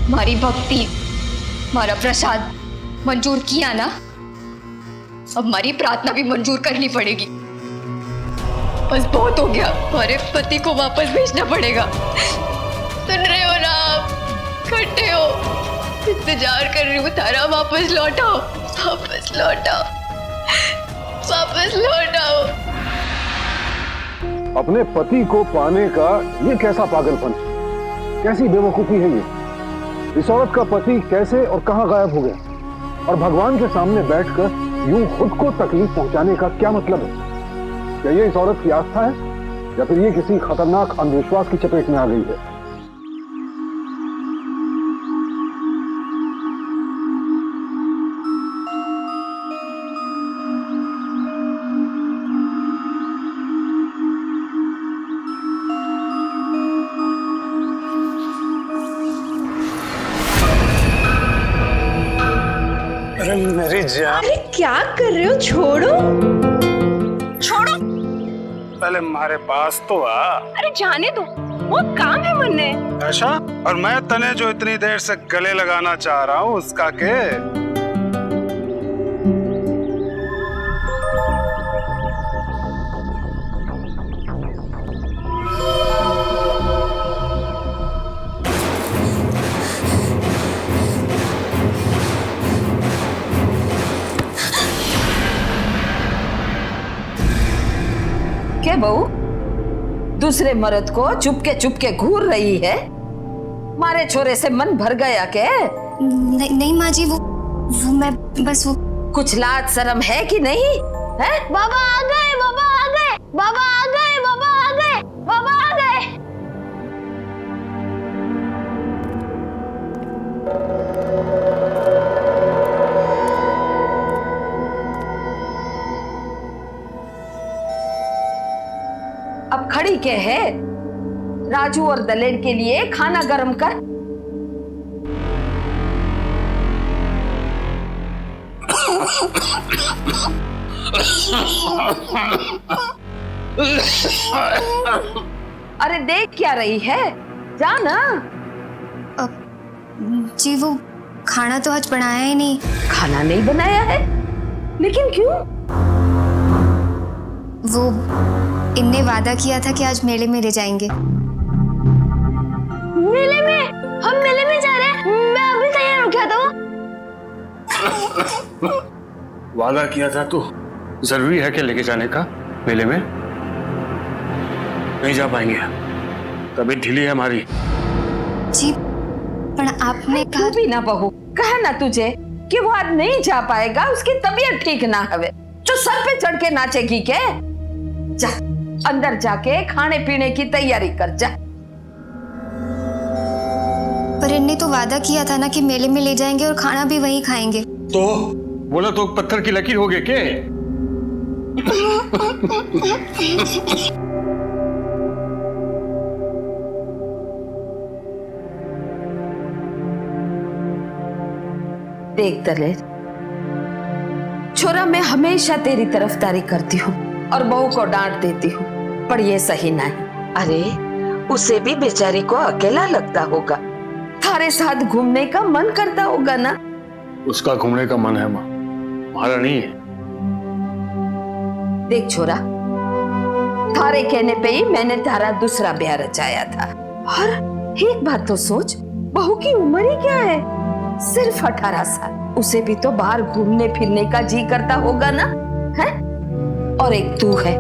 हमारी भक्ति, हमारा प्रसाद मंजूर किया ना, अब हमारी प्रार्थना भी मंजूर करनी पड़ेगी। बस बहुत हो गया, हमारे पति को वापस भेजना पड़ेगा। सुन रहे हो ना आप? खट्टे हो, इंतजार कर रही हूँ तारा, वापस लौटाओ, वापस लौटाओ, वापस लौटाओ। अपने पति को पाने का ये कैसा पागलपन, कैसी बेवकूफी है ये? इस औरत का पति कैसे और कहां गायब हो गया? और भगवान के सामने बैठकर यूं खुद को तकलीफ पहुंचाने का क्या मतलब है? क्या ये इस औरत की आस्था है या फिर ये किसी खतरनाक अंधविश्वास की चपेट में आ गई है? अरे मेरी जान, अरे क्या कर रहे हो? छोड़ो छोड़ो, पहले हमारे पास तो आ। अरे जाने दो, वो काम है मन ने। ऐसा? और मैं तने जो इतनी देर से गले लगाना चाह रहा हूँ उसका के? क्या बहू, दूसरे मर्द को चुपके चुपके घूर रही है? मारे छोरे से मन भर गया क्या? नहीं माँ जी, वो मैं बस वो कुछ लाज शर्म है कि नहीं है? बाबा आ गए, बाबा आ गए, बाबा आ गए, बाबा आ गए, बाबा आ गए। अब खड़ी के है? राजू और दलेर के लिए खाना गरम कर। अरे देख क्या रही है, जा ना। जी वो खाना तो आज बनाया ही नहीं। खाना नहीं बनाया है? लेकिन क्यों? वो इनने वादा किया था कि आज मेले में ले जाएंगे। मेले में? हम मेले में जा रहे हैं? मैं अभी तैयार हो गया था। वादा किया था तो जरूरी है कि लेके जाने का मेले में? नहीं जा पाएंगे, तबीयत ढीली है हमारी। जी पर आपने कहा भी ना बहू, कहा ना तुझे कि वो आज नहीं जा पाएगा, उसकी तबीयत ठीक ना हवे तो सर पे चढ़ के नाचेगी क्या? जा अंदर जाके खाने पीने की तैयारी कर जा। पर इनने तो वादा किया था ना कि मेले में ले जाएंगे और खाना भी वहीं खाएंगे। तो बोला तो पत्थर की लकीर हो गए के? देख दलेर, छोरा मैं हमेशा तेरी तरफदारी करती हूँ और बहू को डांट देती हूँ, पर ये सही नहीं। अरे उसे भी बेचारी को अकेला लगता होगा, थारे साथ घूमने का मन करता होगा ना? उसका घूमने का मन है माँ, हमारा नहीं है। देख छोरा, थारे कहने पे ही मैंने तारा दूसरा ब्याह रचाया था। और एक बात तो सोच, बहू की उम्र ही क्या है? सिर्फ 18 साल। उसे भी तो बाहर घूमने फिरने का जी करता होगा ना, है? और एक तू है,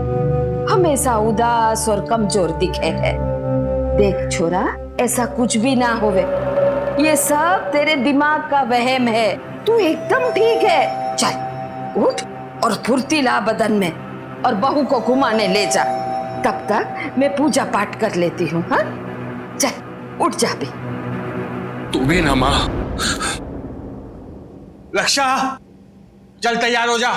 हमेशा उदास और कमजोर दिखे है। देख छोरा, ऐसा कुछ भी ना होवे, ये सब तेरे दिमाग का वहम है। तू एकदम ठीक है। चल उठ और फुर्ती ला बदन में और बहू को घुमाने ले जा। तब तक मैं पूजा पाठ कर लेती हूँ। हाँ चल उठ जा भी। तू भी ना माँ। लक्षा, चल तैयार हो जा।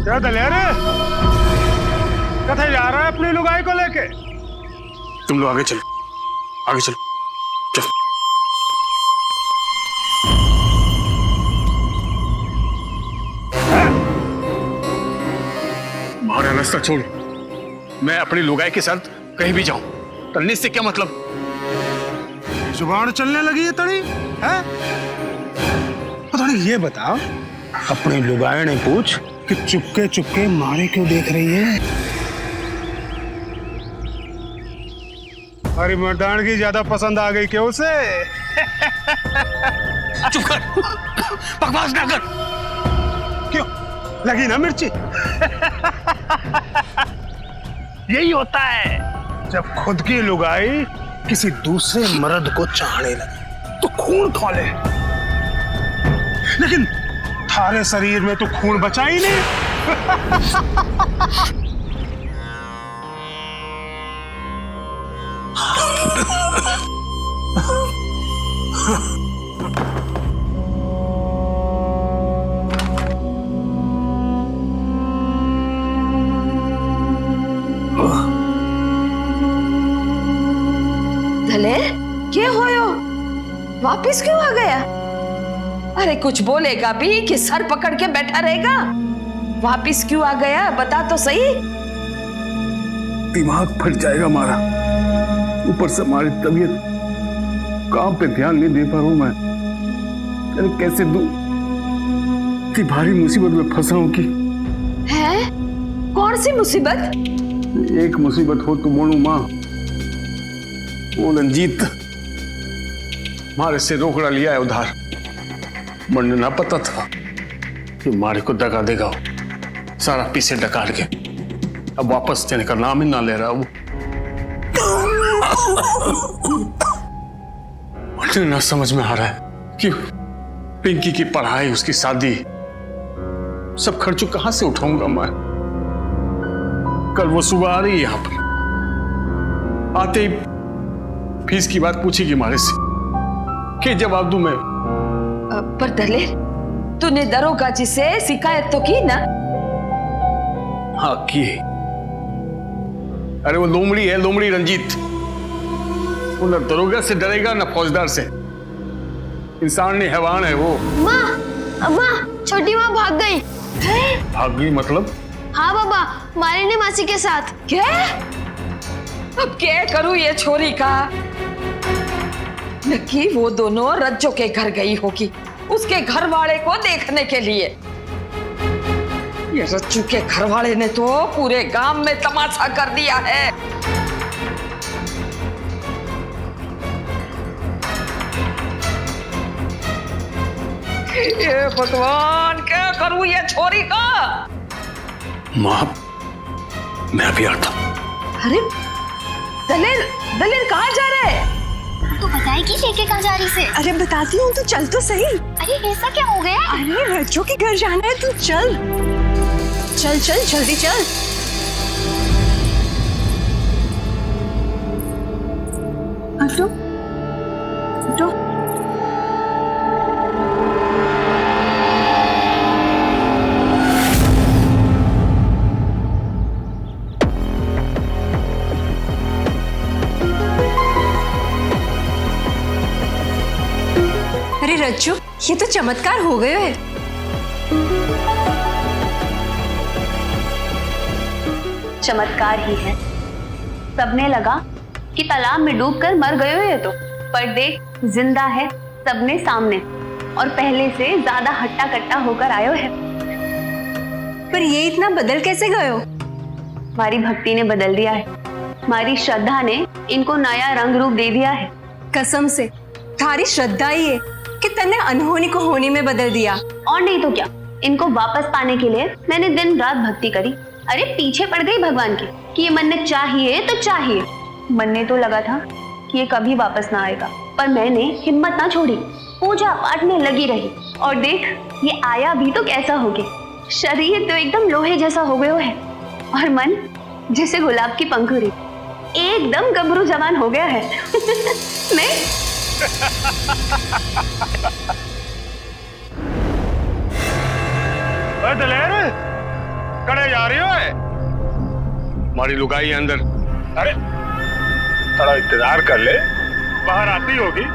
क्या दलेर, कथे जा रहा है अपनी लुगाई को लेके? तुम लोग आगे चलो, आगे चलो, चलो। हमारा रास्ता छोड़ो, मैं अपनी लुगाई के साथ कहीं भी जाऊं, तलने से क्या मतलब? जुबान चलने लगी है तड़ी है? थोड़ी ये बता, अपनी लुगाई ने पूछ कि चुपके चुपके मारे क्यों देख रही है? अरे मर्दानगी ज्यादा पसंद आ गई क्यों उसे? चुप कर, बकवास ना कर। क्यों लगी ना मिर्ची? यही होता है जब खुद की लुगाई किसी दूसरे मर्द को चाहने लगे तो खून खौले, लेकिन थारे शरीर में तो खून बचा ही नहीं। दलेर, क्या होयो? वापिस क्यों आ गया? अरे कुछ बोलेगा भी कि सर पकड़ के बैठा रहेगा? वापिस क्यों आ गया, बता तो सही। दिमाग फट जाएगा हमारा, ऊपर से हमारी तबीयत, काम पे ध्यान नहीं दे पा रहा हूं मैं। अरे कैसे दूं, इतनी भारी मुसीबत में फंसा हूं कि। है? कौन सी मुसीबत? एक मुसीबत हो तो बोलूं माँ, वो रंजीत हमारे से रोकड़ा लिया है उधार। मुझे ना पता था कि मारे को दगा देगा वो, सारा पीछे डकार के अब वापस देने का नाम ही ना ले रहा वो। मुझे ना समझ में आ रहा है कि पिंकी की पढ़ाई, उसकी शादी, सब खर्चों कहां से उठाऊंगा मैं। कल वो सुबह आ रही है यहां पर, आते ही फीस की बात पूछेगी हमारे से, क्या जवाब दूं मैं? पर दलेर, तूने दरोगा जी से शिकायत तो की ना? हाँ की। अरे वो लोमड़ी है, लोमड़ी रंजीत। वो न दरोगा से डरेगा न फौजदार से, इंसान नहीं हैवान है वो। माँ, माँ, छोटी माँ भाग गई। भाग गई मतलब? हाँ बाबा, मारी ने मासी के साथ। क्या? अब क्या करूं ये छोरी का? नक्की वो दोनों रज्जो के घर गई होगी, उसके घर वाले को देखने के लिए। ये रज्जू के घर वाले ने तो पूरे गांव में तमाशा कर दिया है। ये भगवान, क्या करूं ये छोरी का? माँ, मैं अभी आता हूं। अरे दलेर, दलेर कहाँ जा रहे हैं? तो बताएगी लेके कहाँ जा रही से? अरे बताती हूँ, तू चल तो सही। अरे ऐसा क्या हो गया? अरे रज्जो के घर जाना है, तू चल चल चल, जल्दी चल। हटो हटो। अरे रज्जू, ये तो चमत्कार हो गए है। चमत्कार ही है। सबने लगा कि तालाब में डूबकर मर गए हो ये तो, पर देख जिंदा है सबने सामने, और पहले से ज्यादा हट्टा कट्टा होकर आयो है। पर ये इतना बदल कैसे गए हो? हमारी भक्ति ने बदल दिया है, हमारी श्रद्धा ने इनको नया रंग रूप दे दिया है। कसम से थारी श्रद्धा ही है कि तन्ने अनहोनी को होनी में बदल दिया। और नहीं तो क्या, इनको वापस पाने के लिए मैंने दिन रात भक्ति करी। अरे पीछे पड़ गई भगवान के कि ये मन्नत चाहिए तो चाहिए। मनने तो लगा था कि ये कभी वापस ना आएगा, पर मैंने हिम्मत ना छोड़ी, पूजा पाठ में लगी रही, और देख ये आया भी तो कैसा हो गया। शरीर तो एकदम लोहे जैसा हो गया है, और मन जैसे गुलाब की पंखुड़ी, एकदम गबरू जवान हो गया है। नहीं दलेर, कड़े जा रही हो? हमारी लुगाई है अंदर। अरे थोड़ा इंतजार कर ले, बाहर आती होगी।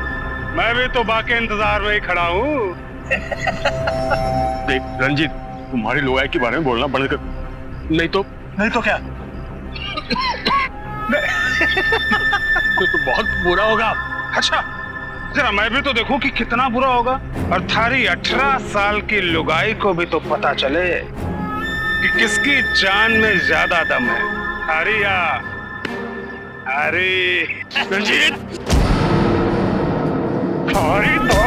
मैं भी तो बाकी इंतजार में ही खड़ा हूँ। देख रंजीत, तुम्हारी लोगाई के बारे में बोलना बंद कर, नहीं तो क्या? तो बहुत बुरा होगा। अच्छा, जरा मैं भी तो देखूं कि कितना बुरा होगा। और थारी 18 साल की लुगाई को भी तो पता चले कि किसकी जान में ज्यादा दम है, थारी या अरे रंजीत, थारी तो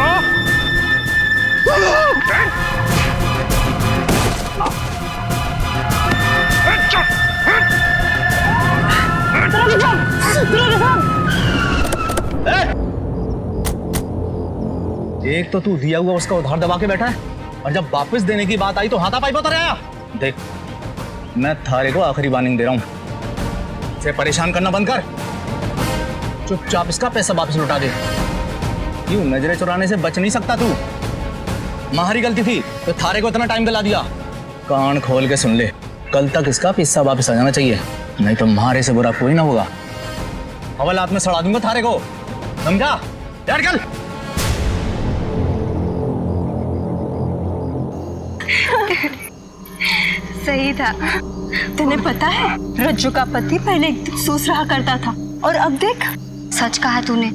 एक तो तू दिया हुआ उसका उधार दबा के बैठा है, और जब वापस देने की बात आई तो हाथापाई पर आया। देख, मैं थारे को आखिरी वार्निंग दे रहा हूं, इसे परेशान करना बंद कर। चुपचाप इसका पैसा वापस लौटा दे। क्यों नजरें चुराने से बच नहीं सकता तू? हमारी गलती थी तो थारे को इतना टाइम दिला दिया। कान खोल के सुन ले, कल तक इसका पैसा वापस आ जाना चाहिए, नहीं तो मारे से बुरा कोई ना होगा। हवालात में सड़ा दूंगा थारे को, समझा? यार कल सही था। तुम्हें पता है, रज्जू का पति पहले एकदम सूस रहा करता था, और अब देख। सच कहा तूने,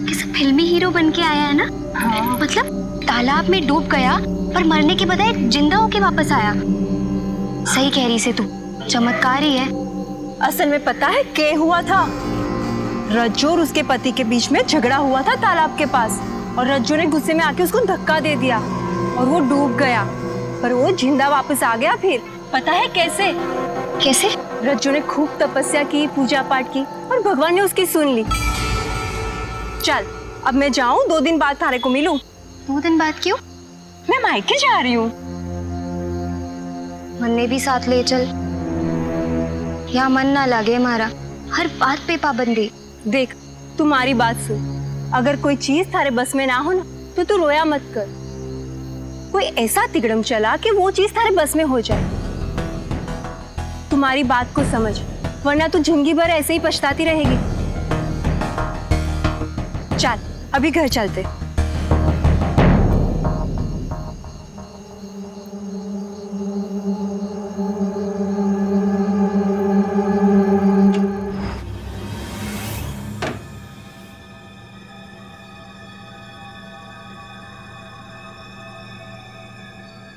किसी फिल्मी हीरो बन के आया है ना। हाँ। मतलब तालाब में डूब गया पर मरने के बजाय जिंदा होके वापस आया। सही कह रही से तू, चमत्कार ही है। असल में पता है क्या हुआ था? रज्जू और उसके पति के बीच में झगड़ा हुआ था तालाब के पास, और रज्जू ने गुस्से में आके उसको धक्का दे दिया और वो डूब गया, पर वो जिंदा वापस आ गया। फिर पता है कैसे? कैसे? रज्जू ने खूब तपस्या की, पूजा पाठ की, और भगवान ने उसकी सुन ली। चल अब मैं जाऊं, 2 दिन बाद थारे को मिलूं। 2 दिन बाद क्यों? मैं मायके जा रही हूँ। मन्ने भी साथ ले चल, या मन ना लगे हमारा, हर बात पे पाबंदी। देख, तुम्हारी बात सुन, अगर कोई चीज थारे बस में ना हो ना, तो तू रोया मत कर। कोई ऐसा तिगड़म चला कि वो चीज थारे बस में हो जाए। तुम्हारी बात को समझ, वरना तू जिंदगी भर ऐसे ही पछताती रहेगी। चल अभी घर चलते।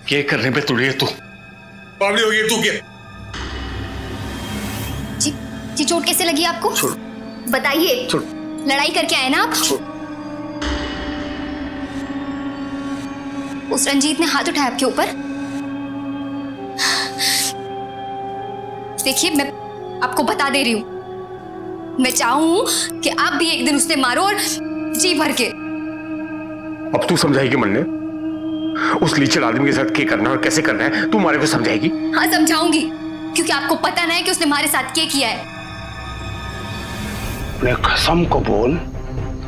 क्या करने पे तुड़ी है तू? बावली हो गई तू क्या? जी चोट कैसे लगी आपको? बताइए। लड़ाई करके आए ना आप? उस रंजीत ने हाथ उठाया आपके ऊपर? देखिए, मैं आपको बता दे रही हूं, मैं चाहूं कि आप भी एक दिन उसे मारो, और जी भर के। अब तू समझाएगी मन्ने, उस लीचड़ आदमी के साथ क्या करना और कैसे करना है, तू हमारे को समझाएगी? हाँ समझाऊंगी, क्योंकि आपको पता ना है कि उसने हमारे साथ क्या किया है। अपने कसम को बोल,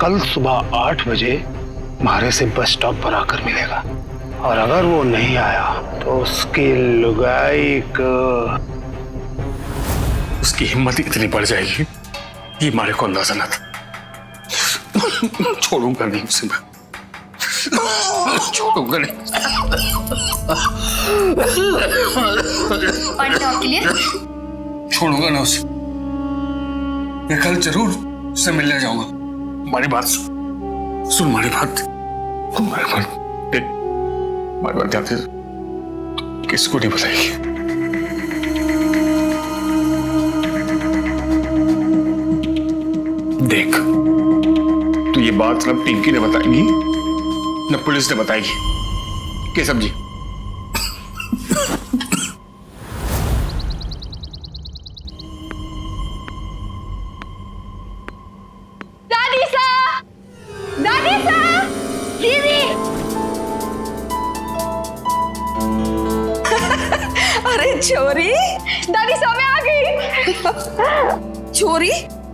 कल सुबह 8 बजे मारे से बस स्टॉप पर आकर मिलेगा, और अगर वो नहीं आया तो उसकी लुगाई को, उसकी हिम्मत इतनी बढ़ जाएगी ये हमारे को अंदाजा ना था। छोड़ूंगा नहीं उसे मैं, छोड़ूंगा नहीं। के लिए छोड़ूंगा ना उसे, मैं कल जरूर उससे मिलने जाऊंगा। हमारी बात सुन, हमारी बात देख, हमारी बात ध्यान से, किसको नहीं बताएगी। देख, तो ये बात न पिंकी ने बताएगी न पुलिस ने बताएगी। क्या समझी? अरे छोरी, दादी साहब आ गई। छोरी,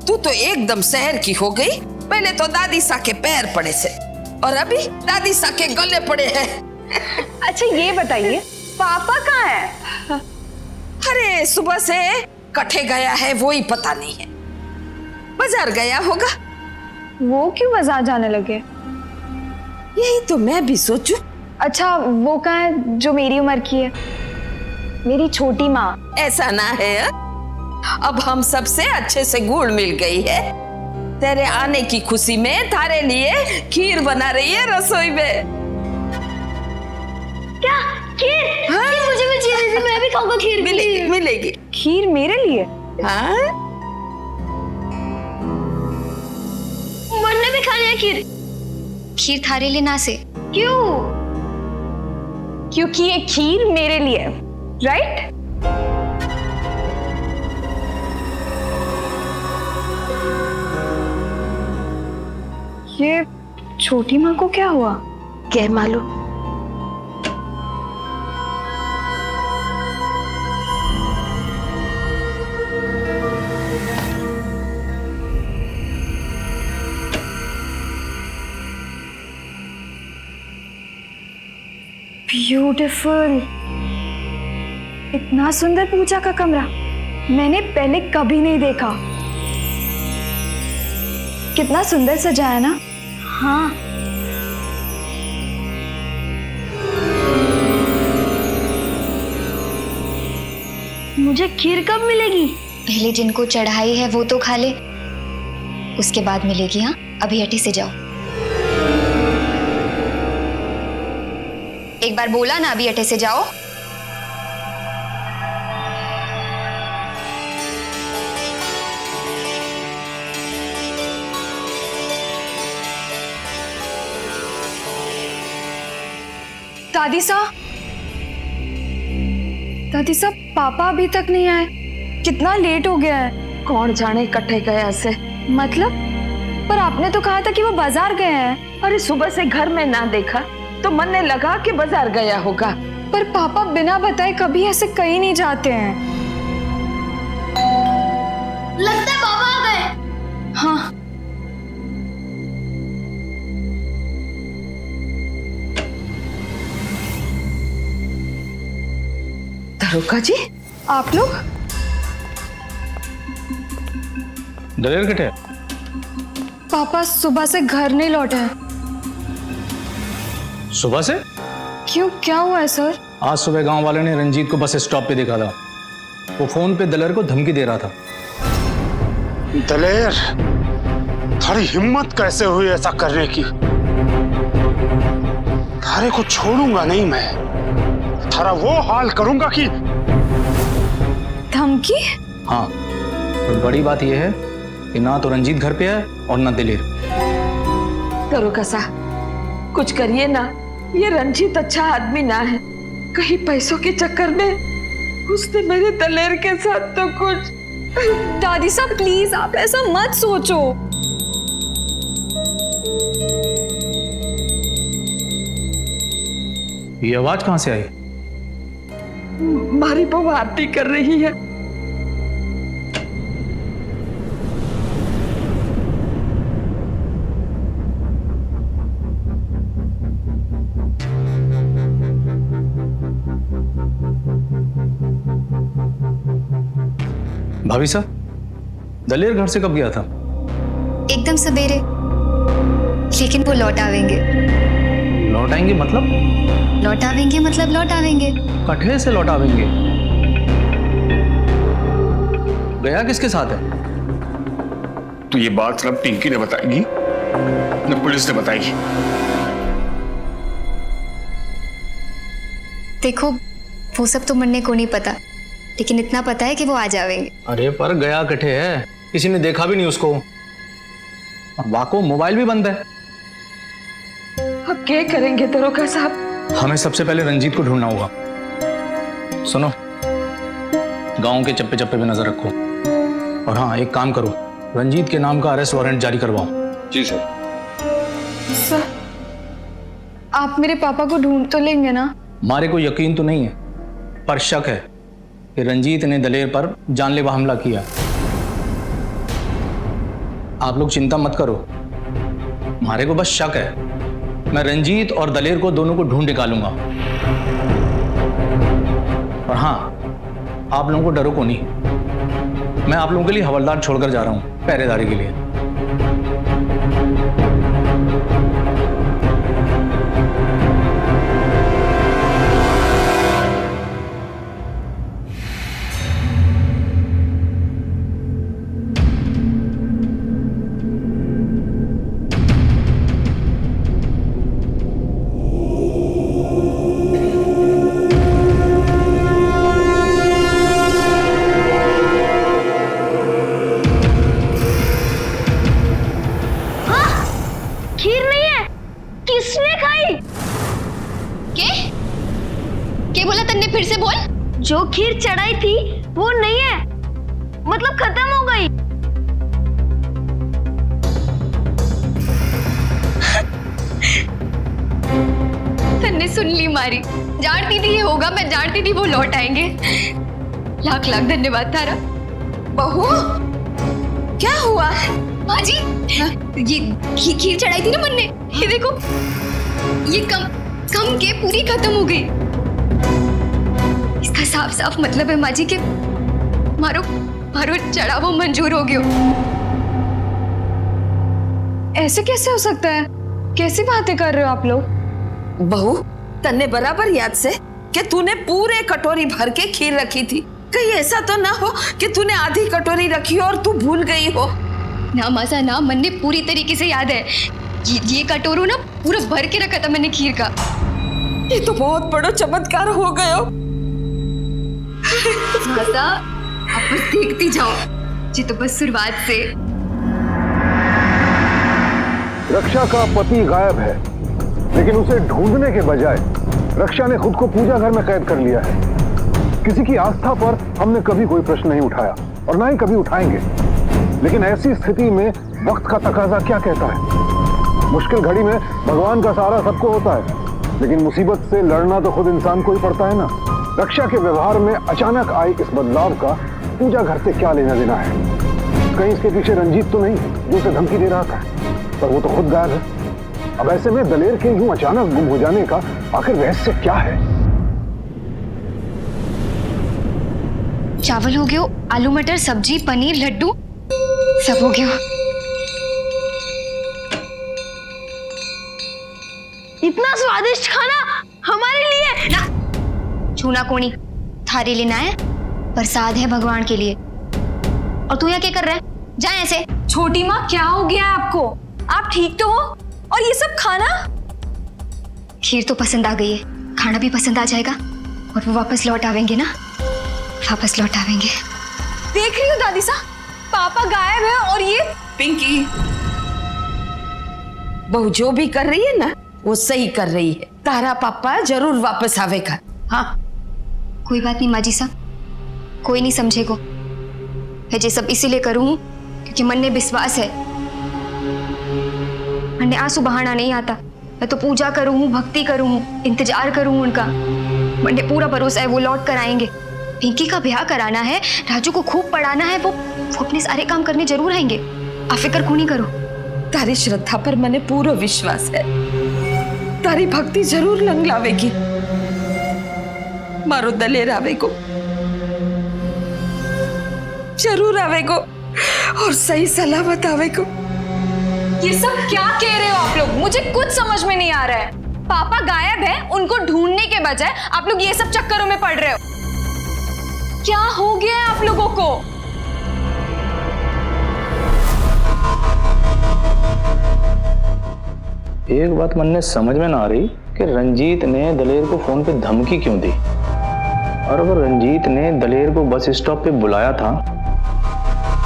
तू तो एकदम शहर की हो गई। पहले तो दादी सा के पैर पड़े से, और अभी दादी सा के गले पड़े हैं। अच्छा ये बताइए, पापा कहाँ है? अरे सुबह से कठे गया है, वो ही पता नहीं है। बाजार गया होगा। वो क्यों बाजार जाने लगे? यही तो मैं भी सोचूं। अच्छा, वो कहाँ है जो मेरी उम्र की है? मेरी छोटी माँ। ऐसा ना है अब हम सबसे अच्छे से घुल मिल गई है। तेरे आने की खुशी में थारे लिए खीर बना रही है रसोई में। क्या खीर? हाँ? खीर मुझे भी चाहिए, मैं भी खाऊंगा खीर। मिलेगी मिलेगी। खीर मेरे लिए? हाँ मरने भी खानी है खीर। खीर थारे लिए ना से। क्यों? क्योंकि ये खीर मेरे लिए है, राइट? ये छोटी माँ को क्या हुआ? क्या मालूम। ब्यूटीफुल, इतना सुंदर पूजा का कमरा मैंने पहले कभी नहीं देखा। कितना सुंदर सजाया ना। हाँ, मुझे खीर कब मिलेगी? पहले जिनको चढ़ाई है वो तो खा ले, उसके बाद मिलेगी। हाँ, अभी हटी से जाओ। एक बार बोला ना, अभी हटे से जाओ। दादी साहब, पापा अभी तक नहीं आए। कितना लेट हो गया है। कौन जाने कटे गया से। मतलब? पर आपने तो कहा था कि वो बाजार गए हैं। अरे सुबह से घर में ना देखा तो मन ने लगा कि बाजार गया होगा। पर पापा बिना बताए कभी ऐसे कहीं नहीं जाते हैं। लगता है पापा आ गए। हाँ, दरोगा जी, आप लोग? दलेर किथे? पापा सुबह से घर नहीं लौटे हैं। सुबह से? क्यों, क्या हुआ है सर? आज सुबह गांव वाले ने रंजीत को बस स्टॉप पे देखा था। वो फोन पे दलेर को धमकी दे रहा था। दलेर, थारी हिम्मत कैसे हुई ऐसा करने की? थारे को छोड़ूंगा नहीं मैं। थारा वो हाल करूंगा कि। धमकी? हाँ, तो बड़ी बात यह है कि ना तो रंजीत घर पे है और ना दलेर। दरोगा साहब, कुछ करिए ना। ये रंजीत अच्छा आदमी ना है। कहीं पैसों के चक्कर में उसने मेरे दलेर के साथ तो कुछ। दादी साहब प्लीज, आप ऐसा मत सोचो। ये आवाज कहां से आई? हमारी बहू आरती कर रही है। भाभी साहब, दलेर घर से कब गया था? एकदम सवेरे, लेकिन वो लौट आवेंगे। लौट आएंगे मतलब? लौट आवेंगे मतलब लौट आवेंगे। कठे से लौट आवेंगे? गया किसके साथ है? तो ये बात ना पिंकी ने बताएगी न पुलिस ने बताएगी। देखो, वो सब तो मरने को नहीं पता, लेकिन इतना पता है कि वो आ जावेंगे। अरे पर गया कठे है, किसी ने देखा भी नहीं उसको। वाको मोबाइल भी बंद है। अब क्या करेंगे दरोगा साहब? हमें सबसे पहले रंजीत को ढूंढना होगा। सुनो, गांव के चप्पे चप्पे पे नजर रखो। और हाँ, एक काम करो, रंजीत के नाम का अरेस्ट वारंट जारी करवाओ। जी सर। सर, आप मेरे पापा को ढूंढ तो लेंगे ना? हमारे को यकीन तो नहीं है, पर शक है कि रंजीत ने दलेर पर जानलेवा हमला किया। आप लोग चिंता मत करो, हमारे को बस शक है। मैं रंजीत और दलेर को दोनों को ढूंढ निकालूंगा। और हाँ, आप लोगों को डरो को नहीं, मैं आप लोगों के लिए हवलदार छोड़कर जा रहा हूँ पहरेदारी के लिए। खीर नहीं है। किसने खाई? क्या बोला तन्ने? फिर से बोल। जो खीर चढ़ाई थी वो नहीं है, मतलब खत्म हो गई। तन्ने सुन ली मारी। जानती थी ये होगा, मैं जानती थी वो लौट आएंगे। लाख लाख धन्यवाद तारा। बहू, क्या हुआ? माँ जी, ये खीर चढ़ाई थी ना मन ने, ये देखो, ये कम कम के पूरी खत्म हो गई। इसका साफ साफ मतलब है माँ जी के मारो मारो चढ़ावो मंजूर हो गयो। ऐसे कैसे हो सकता है? कैसी बातें कर रहे हो आप लोग? बहू, तन्ने बराबर याद से कि तूने पूरे कटोरी भर के खीर रखी थी। कहीं ऐसा तो ना हो कि तूने आधी कटोरी रखी हो और तू भूल गई हो। ना मासा ना, मन ने पूरी तरीके से याद है। ये कटोरू ना पूरा भर के रखा था मैंने खीर का। ये तो बहुत बड़ा चमत्कार हो गयो। मासा, आप बस देखती जाओ, जी तो बस शुरुआत से। रक्षा का पति गायब है, लेकिन उसे ढूंढने के बजाय रक्षा ने खुद को पूजा घर में कैद कर लिया है। किसी की आस्था पर हमने कभी कोई प्रश्न नहीं उठाया और ना ही कभी उठाएंगे, लेकिन ऐसी स्थिति में वक्त का तकाजा क्या कहता है। मुश्किल घड़ी में भगवान का सहारा सबको होता है, लेकिन मुसीबत से लड़ना तो खुद इंसान को ही पड़ता है ना। रक्षा के व्यवहार में अचानक आई इस बदलाव का पूजा घर से क्या लेना देना है? कहीं इसके पीछे रंजीत तो नहीं जो उसे धमकी दे रहा था, पर वो तो खुद गायब है। अब ऐसे में दलेर के यूं अचानक गुम हो जाने का आखिर रहस्य क्या है? चावल हो गयो, आलू मटर सब्जी पनीर लड्डू सब हो गयो। इतना स्वादिष्ट खाना हमारे लिए ना छूना कोनी, थारी लेना है, प्रसाद है भगवान के लिए। और तू यहाँ क्या कर रहा है? जा ऐसे। छोटी माँ, क्या हो गया है आपको? आप ठीक तो हो? और ये सब खाना? खीर तो पसंद आ गई है, खाना भी पसंद आ जाएगा और वो वापस लौट आवेंगे ना, वापस लौट आवेंगे। देख रही हो दादी सा, पापा गायब है और ये पिंकी, बहू जो भी कर रही है ना वो सही कर रही है। तारा पापा जरूर वापस आवेगा। हाँ, कोई बात नहीं माजी साहब, कोई नहीं समझेगो। मैं ये सब इसीलिए करूँ क्योंकि मन ने विश्वास है। मन ने आंसू बहाना नहीं आता। मैं तो पूजा करूँ हूँ, भक्ति करूँ हूँ, इंतजार करूँ उनका। मन ने पूरा भरोसा है वो लौट कर आएंगे। पिंकी का ब्याह कराना है, राजू को खूब पढ़ाना है, वो अपने सारे काम करने जरूर आएंगे। आप फिक्र क्यों नहीं करो। तारी श्रद्धा पर मने पूरा विश्वास है। तारी भक्ति जरूर लंग लावेगी। मारो दलेर आवेगो, जरूर आवेगो और सही सलामत आवेगो। ये सब क्या कह रहे हो आप लोग? मुझे कुछ समझ में नहीं आ रहा है। पापा गायब है, उनको ढूंढने के बजाय आप लोग ये सब चक्करों में पड़ रहे हो। क्या हो गया है आप लोगों को? एक बात मन में समझ में ना आ रही कि रंजीत ने दलेर को फोन पे धमकी क्यों दी, और अगर रंजीत ने दलेर को बस स्टॉप पे बुलाया था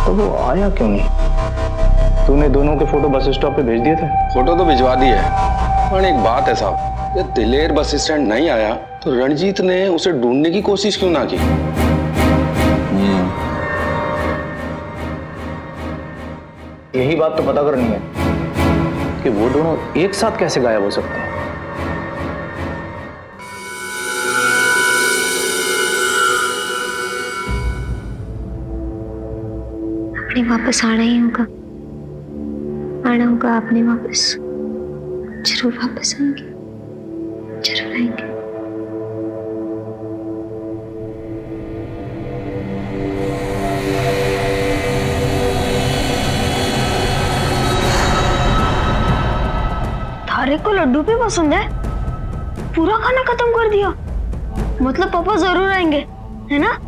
तो वो आया क्यों नहीं? तूने दोनों के फोटो बस स्टॉप पे भेज दिए थे? फोटो तो भिजवा दी है, पर एक बात है साहब, ये दिलेर बस स्टैंड नहीं आया तो रणजीत ने उसे ढूंढने की कोशिश क्यों ना की? यही बात तो पता करनी है कि वो दोनों एक साथ कैसे गायब हो सकते हैं। आपने वापस आना ही होगा, आना होगा आपने वापस। जरूर वापस आएंगे, जरूर आएंगे। पसंद है? पूरा खाना खत्म कर दिया? मतलब पापा जरूर आएंगे, है ना?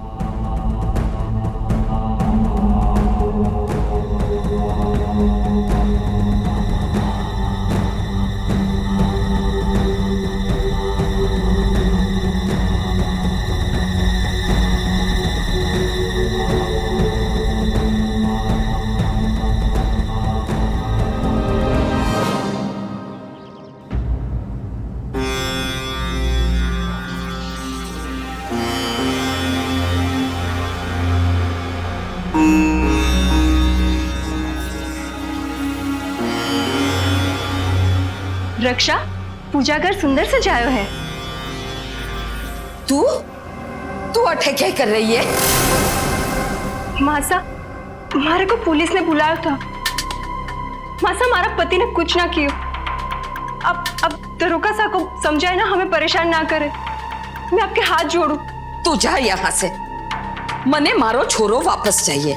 रक्षा, पूजा घर सुंदर सजायो है। तू तू अठे क्या कर रही है? मासा, हमारे को पुलिस ने बुलाया था। मासा, हमारा पति ने कुछ ना किया। अब दरोगा साहब को समझाए ना, हमें परेशान ना करे। मैं आपके हाथ जोड़ू। तू जा यहाँ से। मने मारो छोरो वापस चाहिए,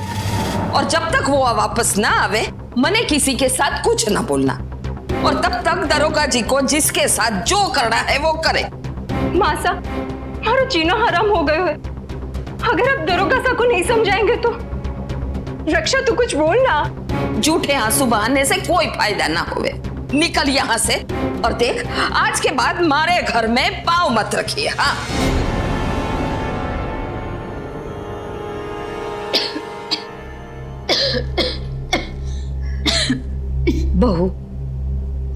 और जब तक वो वापस ना आवे मने किसी के साथ कुछ ना बोलना, और तब तक दरोगा जी को जिसके साथ जो करना है वो करे। मासा, मारो जीना हराम हो गयो है। अगर आप दरोगा साहब को नहीं समझाएंगे तो। रक्षा, तू कुछ बोल ना। झूठे आंसू बहाने से कोई फायदा ना होवे। निकल यहाँ से, और देख आज के बाद मारे घर में पाँव मत रखिए। हाँ, बहू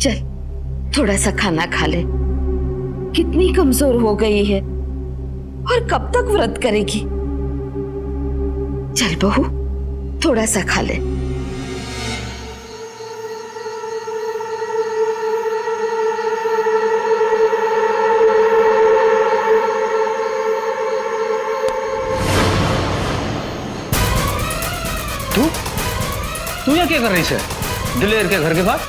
चल थोड़ा सा खाना खा ले। कितनी कमजोर हो गई है, और कब तक व्रत करेगी? चल बहू थोड़ा सा खा ले। तू यहाँ क्या कर रही है दिलेर के घर के पास?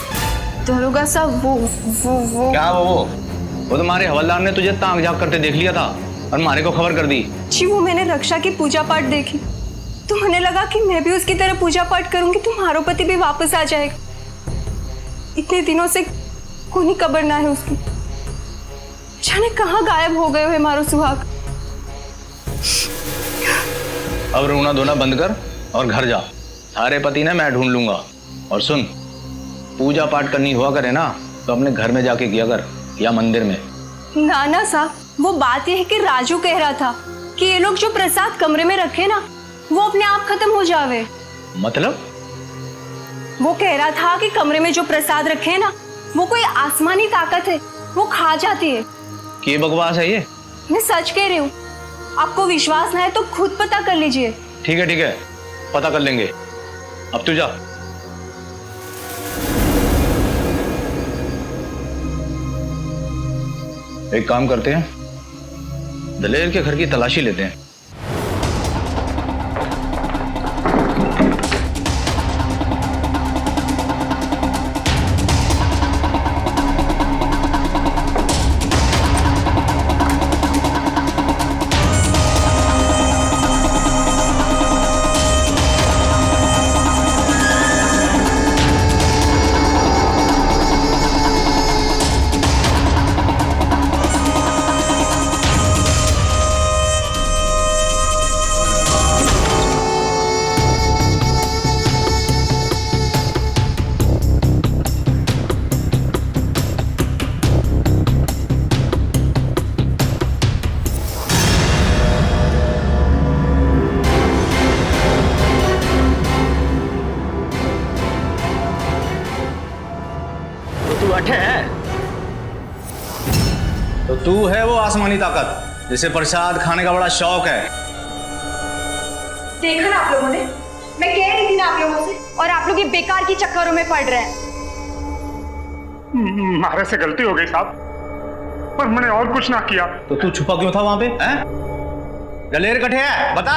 दरोगा साहब वो क्या वो तुम्हारे हवलदार ने तुझे तांग झांक करते देख लिया था और मारे को खबर कर दी। जी, वो मैंने रक्षा की पूजा पाठ देखी, तो मुझे लगा कि मैं भी उसकी तरह पूजा पाठ करूंगी तो हमारो पति भी वापस आ जाएगा। इतने दिनों से कोई खबर ना है उसकी। जाने कहाँ गायब हो गए है मारो सुहाग। अब रोना धोना बंद कर और घर जा। सारे पति ने मैं ढूंढ लूंगा। और सुन, पूजा पाठ करनी हुआ करे ना तो अपने घर में जाके किया कर, या मंदिर में। नाना साहब, वो बात यह है कि राजू कह रहा था कि ये लोग जो प्रसाद कमरे में रखे ना, वो अपने आप खत्म हो जावे। मतलब? वो कह रहा था कि कमरे में जो प्रसाद रखे हैं ना, वो कोई आसमानी ताकत है, वो खा जाती है। ये बकवास है ये? मैं सच कह रही हूँ। आपको विश्वास ना है तो खुद पता कर लीजिए। ठीक है, पता कर लेंगे। अब तू जा। एक काम करते हैं, दलेर के घर की तलाशी लेते हैं। तो तू है वो आसमानी ताकत जिसे प्रसाद खाने का बड़ा शौक है। देखा ना आप लोगों ने, मैं कह रही थी ना आप लोगों से, और आप लोग ये बेकार की चक्करों में पड़ रहे हैं। मारे से गलती हो गई साहब, पर मैंने और कुछ ना किया। तो तू छुपा क्यों था वहां पे? दलेर कठे है, बता।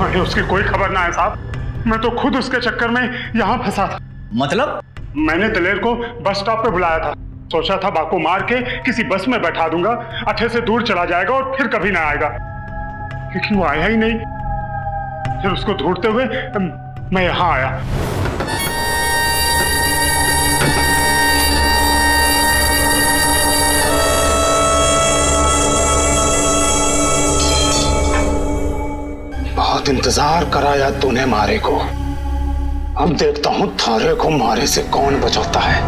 अरे उसकी कोई खबर ना है साहब, मैं तो खुद उसके चक्कर में यहाँ फंसा था। मतलब? मैंने दलेर को बस स्टॉप पे बुलाया था, सोचा था बाको मार के किसी बस में बैठा दूंगा, अठे से दूर चला जाएगा और फिर कभी ना आएगा, लेकिन वो आया ही नहीं। फिर उसको ढूंढते हुए मैं यहाँ आया। इंतजार कराया तूने मारे को, अब देखता हूं थारे को मारे से कौन बचाता है।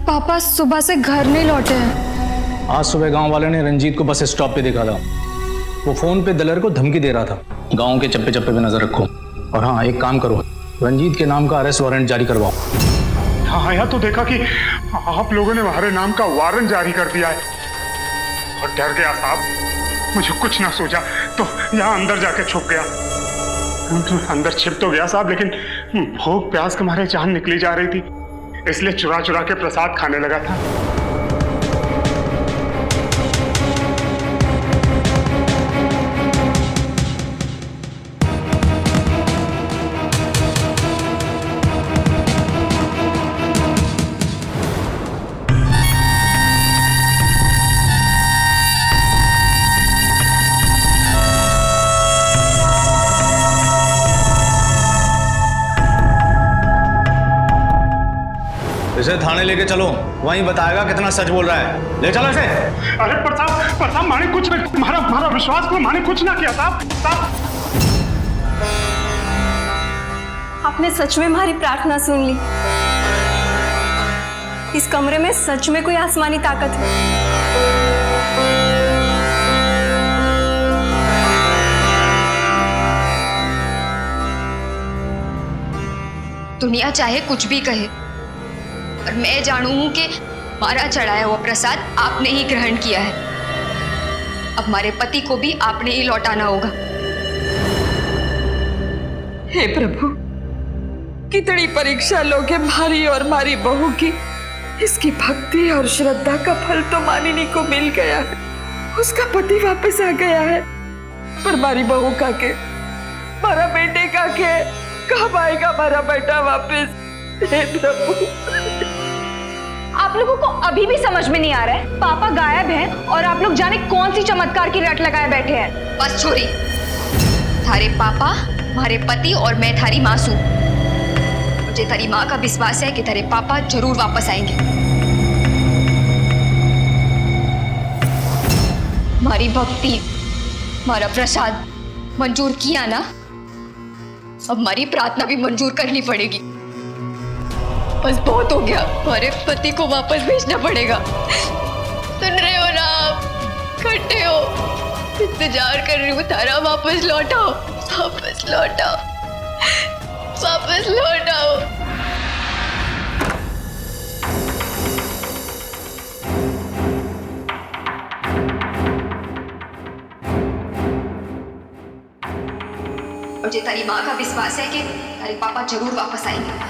पापा सुबह से घर नहीं लौटे हैं। आज सुबह गांव वाले ने रंजीत को बस स्टॉप पे देखा था। वो फोन पे दलेर को धमकी दे रहा था। गांव के चप्पे चप्पे पे नजर रखो। और हाँ, एक काम करो, रंजीत के नाम का अरेस्ट वारंट जारी करवाओ। हाँ, आया तो देखा कि आप लोगों ने हमारे नाम का वारंट जारी कर दिया है और डर गया साहब। मुझे कुछ ना सूझा तो यहाँ अंदर जाके छुप गया। अंदर छिप तो गया साहब, लेकिन भूख प्यास के मारे जान निकली जा रही थी, इसलिए चुरा चुरा के प्रसाद खाने लगा था। इसे थाने लेके चलो, वहीं बताएगा कितना सच बोल रहा है। ले चलो इसे। अरे प्रताप माने कुछ नहीं, हमारा विश्वास करो, माने कुछ ना किया साहब। आपने सच में हमारी प्रार्थना सुन ली। इस कमरे में सच में कोई आसमानी ताकत है। दुनिया चाहे कुछ भी कहे, और मैं जानू हूं कि मारा चढ़ाया हुआ प्रसाद आपने ही ग्रहण किया है। अब हमारे पति को भी आपने ही लौटाना होगा। हे प्रभु, कितनी परीक्षा लोगे भारी और मारी बहू की। इसकी भक्ति और श्रद्धा का फल तो मानिनी को मिल गया है, उसका पति वापस आ गया है, पर मारी बहू का के, मारा बेटे का के, कब आएगा मारा बेटा वापस? हे प्रभु, आप लोगों को अभी भी समझ में नहीं आ रहा है। पापा गायब हैं और आप लोग जाने कौन सी चमत्कार की रट लगाए बैठे हैं। बस छोरी, थारे पापा, हमारे पति और मैं थारी मासूम। मुझे थारी माँ का विश्वास है कि थारे पापा जरूर वापस आएंगे। हमारी भक्ति, हमारा प्रसाद मंजूर किया ना, अब हमारी प्रार्थना भी मंजूर करनी पड़ेगी। बस बहुत हो गया, हमारे पति को वापस भेजना पड़ेगा। सुन रहे हो ना आप? खट्टे हो, इंतजार कर रही हूँ तारा, वापस लौटाओ, वापस लौटाओ, वापस लौटाओ। मुझे तारी माँ का विश्वास है कि तारे पापा जरूर वापस आएंगे।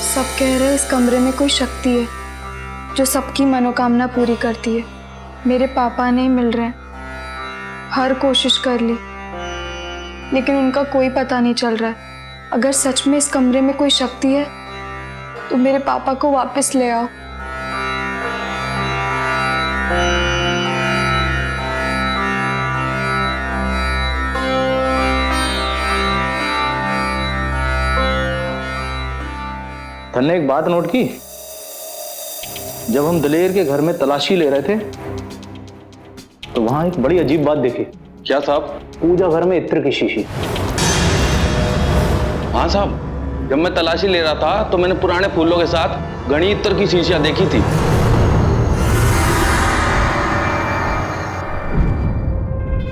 सब कह रहे हैं इस कमरे में कोई शक्ति है जो सबकी मनोकामना पूरी करती है। मेरे पापा नहीं मिल रहे हैं, हर कोशिश कर ली, लेकिन उनका कोई पता नहीं चल रहा है। अगर सच में इस कमरे में कोई शक्ति है तो मेरे पापा को वापस ले आओ। तन्ने एक बात नोट की? जब हम दलेर के घर में तलाशी ले रहे थे तो वहां एक बड़ी अजीब बात देखी। क्या साहब? पूजा घर में इत्र की शीशी। हाँ साहब, जब मैं तलाशी ले रहा था तो मैंने पुराने फूलों के साथ घनी इत्र की शीशियां देखी थी।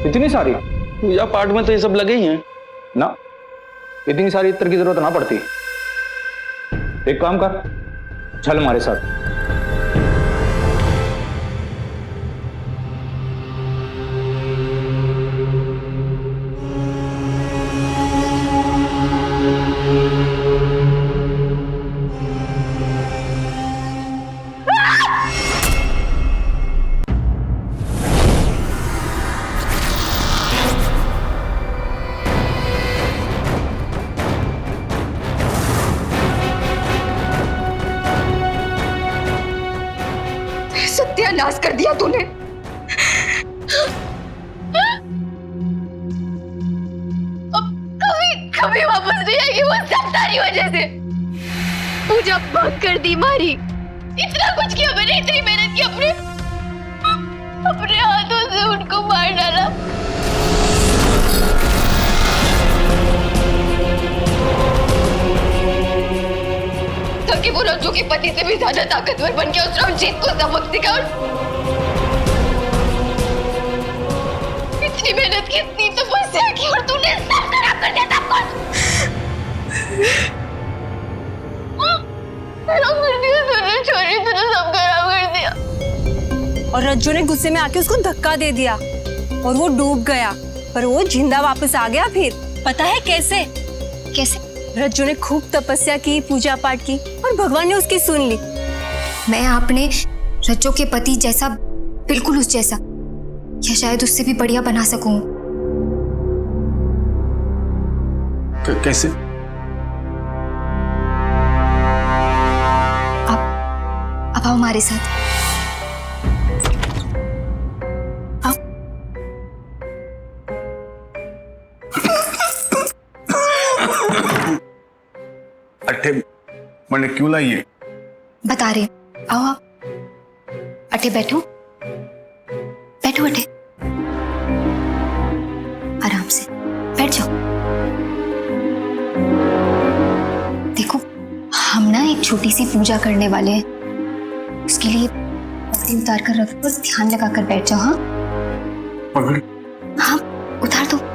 इतनी सारी? पूजा पाठ में तो ये सब लगे ही हैं ना, इतनी सारी इत्र की जरूरत ना पड़ती। एक काम कर, चल हमारे साथ। सत्यानाश कर दिया तूने। वापस नहीं आएगी, वो सब तारी वजह से। पूजा भाग कर दी, मारी, इतना कुछ किया मैंने, इतनी मेहनत की, अपने हाथों से उनको मार डाला। ताकि वो रज्जू के पति से भी ज्यादा ताकतवर बन के उस रंजीत को सबक सिखा। इतनी मेहनत की, इतनी तपस्या की, और तूने सब खराब कर दिया, सब कुछ खराब कर दिया तूने, छोरी, तूने सब खराब कर दिया। और रज्जू ने गुस्से में आके उसको धक्का दे दिया और वो डूब गया, पर वो जिंदा वापस आ गया। फिर पता है कैसे? कैसे? रज्जू ने खूब तपस्या की, पूजा पाठ की, और भगवान ने उसकी सुन ली। मैं अपने रज्जू के पति जैसा, बिल्कुल उस जैसा, या शायद उससे भी बढ़िया बना सकूं। कैसे? अब आओ हमारे साथ। आओ। अट्ठे मैंने क्यों लाई है? बता रहे, आओ आप। अठे बैठो, बैठो अठे, आराम से बैठ जाओ। देखो, हम ना एक छोटी सी पूजा करने वाले हैं, उसके लिए पगड़ी उतार कर रखो और ध्यान लगा कर बैठ जाओ। हाँ पगड़ी? हाँ, उतार दो।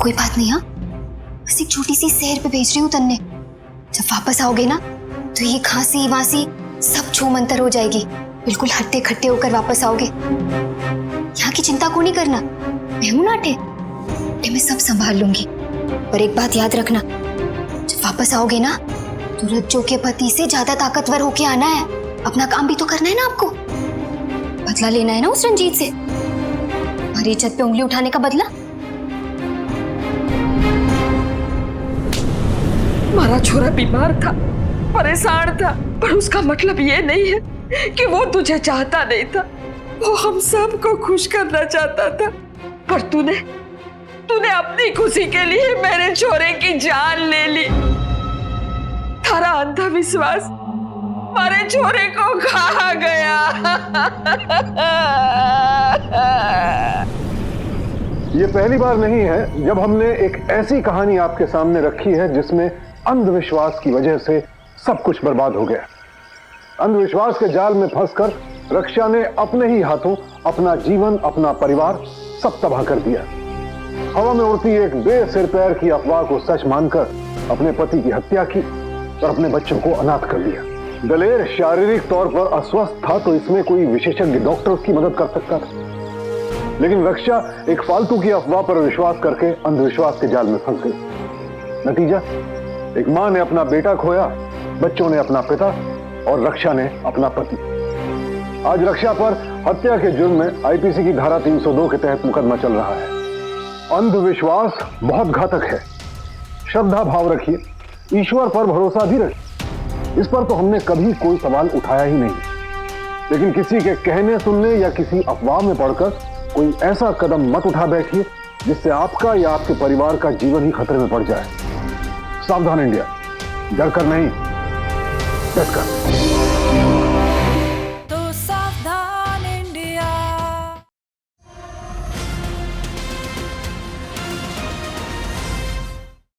कोई बात नहीं, हाँ, बस एक छोटी सी सैर पे भेज रही हूँ तन्ने। जब वापस आओगे ना तो ये खांसी वासी सब छू मंतर हो जाएगी, बिल्कुल हट्टे खट्टे होकर वापस आओगे। यहाँ की चिंता को नहीं करना, मैं हूं ना अठे, मैं सब संभाल लूंगी। पर एक बात याद रखना, जब वापस आओगे ना तो रज्जू के पति से ज्यादा ताकतवर होके आना है। अपना काम भी तो करना है ना आपको, बदला लेना है ना उस रंजीत से, हमारी इज्जत पे उंगली उठाने का बदला। हमारा छोरा बीमार था, परेशान था, पर उसका मतलब ये नहीं है कि वो तुझे चाहता नहीं था। वो हम सबको खुश करना चाहता था, पर तूने अपनी खुशी के लिए मेरे छोरे की जान ले ली। थारा अंधविश्वास हमारे छोरे को खा गया। ये पहली बार नहीं है जब हमने एक ऐसी कहानी आपके सामने रखी है जिसमें अंधविश्वास की वजह से सब कुछ बर्बाद हो गया। अंधविश्वास के जाल में फंसकर रक्षा ने अपने ही हाथों अपना जीवन, अपना परिवार सब तबाह कर दिया। हवा में उड़ती एक बेसिर पैर की अफवाह को सच मानकर अपने पति की हत्या की और अपने बच्चों को अनाथ कर दिया। दलेर शारीरिक तौर पर अस्वस्थ था तो इसमें कोई विशेषज्ञ डॉक्टर उसकी मदद कर सकता था, लेकिन रक्षा एक फालतू की अफवाह पर विश्वास करके अंधविश्वास के जाल में फंस गई। नतीजा, एक मां ने अपना बेटा खोया, बच्चों ने अपना पिता और रक्षा ने अपना पति। आज रक्षा पर हत्या के जुर्म में आईपीसी की धारा 302 के तहत मुकदमा चल रहा है। अंधविश्वास बहुत घातक है, श्रद्धा भाव रखिए, ईश्वर पर भरोसा भी रखिए। इस पर तो हमने कभी कोई सवाल उठाया ही नहीं, लेकिन किसी के कहने सुनने या किसी अफवाह में पड़कर कोई ऐसा कदम मत उठा बैठिए जिससे आपका या आपके परिवार का जीवन ही खतरे में पड़ जाए। सावधान इंडिया, डरकर नहीं, डटकर।